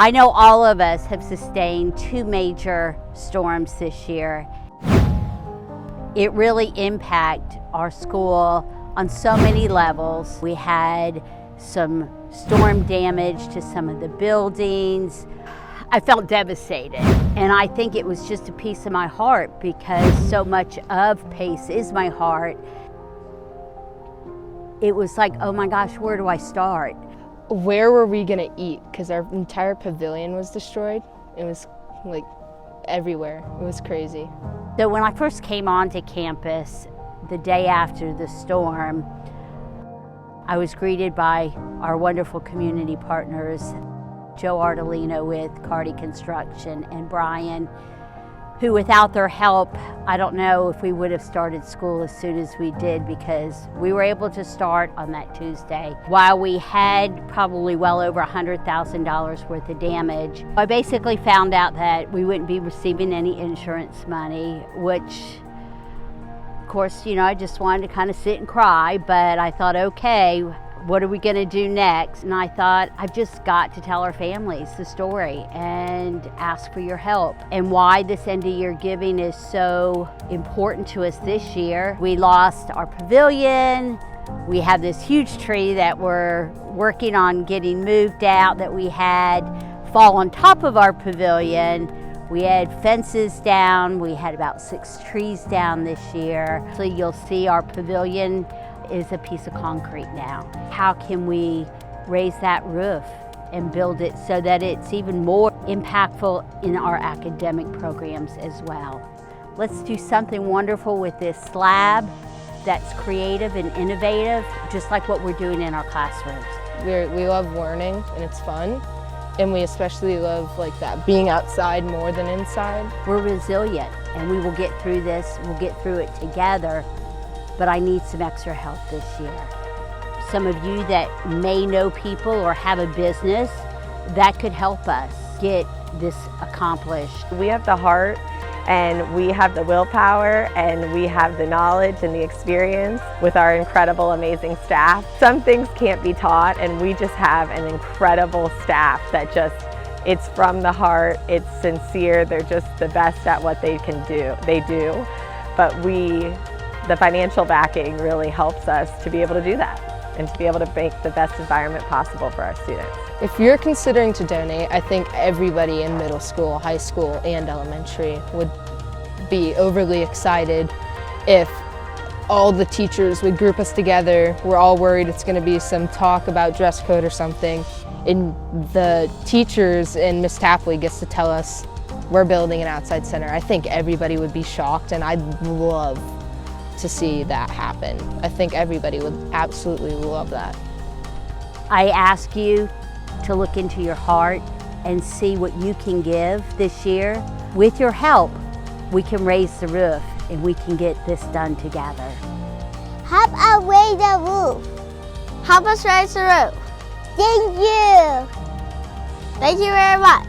I know all of us have sustained 2 major storms this year. It really impacted our school on so many levels. We had some storm damage to some of the buildings. I felt devastated, and I think it was just a piece of my heart because so much of PACE is my heart. It was like, oh my gosh, where do I start? Where were we gonna eat? Because our entire pavilion was destroyed. It was like everywhere. It was crazy. So when I first came onto campus, the day after the storm, I was greeted by our wonderful community partners, Joe Artolino with Cardi Construction and Brian, who without their help, I don't know if we would have started school as soon as we did, because we were able to start on that Tuesday. While we had probably well over $100,000 worth of damage, I basically found out that we wouldn't be receiving any insurance money, which of course, you know, I just wanted to kind of sit and cry, but I thought, okay, what are we going to do next? And I thought, I've just got to tell our families the story and ask for your help. And why this end of year giving is so important to us this year. We lost our pavilion. We have this huge tree that we're working on getting moved out that we had fall on top of our pavilion. We had fences down. We had about 6 trees down this year. So you'll see our pavilion is a piece of concrete now. How can we raise that roof and build it so that it's even more impactful in our academic programs as well? Let's do something wonderful with this slab that's creative and innovative, just like what we're doing in our classrooms. We love learning and it's fun. And we especially love like that, being outside more than inside. We're resilient and we will get through this. We'll get through it together. But I need some extra help this year. Some of you that may know people or have a business, that could help us get this accomplished. We have the heart and we have the willpower and we have the knowledge and the experience with our incredible, amazing staff. Some things can't be taught, and we just have an incredible staff that it's from the heart, it's sincere, they're just the best at what they do. But the financial backing really helps us to be able to do that and to be able to make the best environment possible for our students. If you're considering to donate, I think everybody in middle school, high school, and elementary would be overly excited if all the teachers would group us together. We're all worried it's going to be some talk about dress code or something, and the teachers and Miss Tapley gets to tell us we're building an outside center. I think everybody would be shocked, and I'd love to see that happen. I think everybody would absolutely love that. I ask you to look into your heart and see what you can give this year. With your help, we can raise the roof and we can get this done together. Help us raise the roof. Help us raise the roof. Thank you. Thank you very much.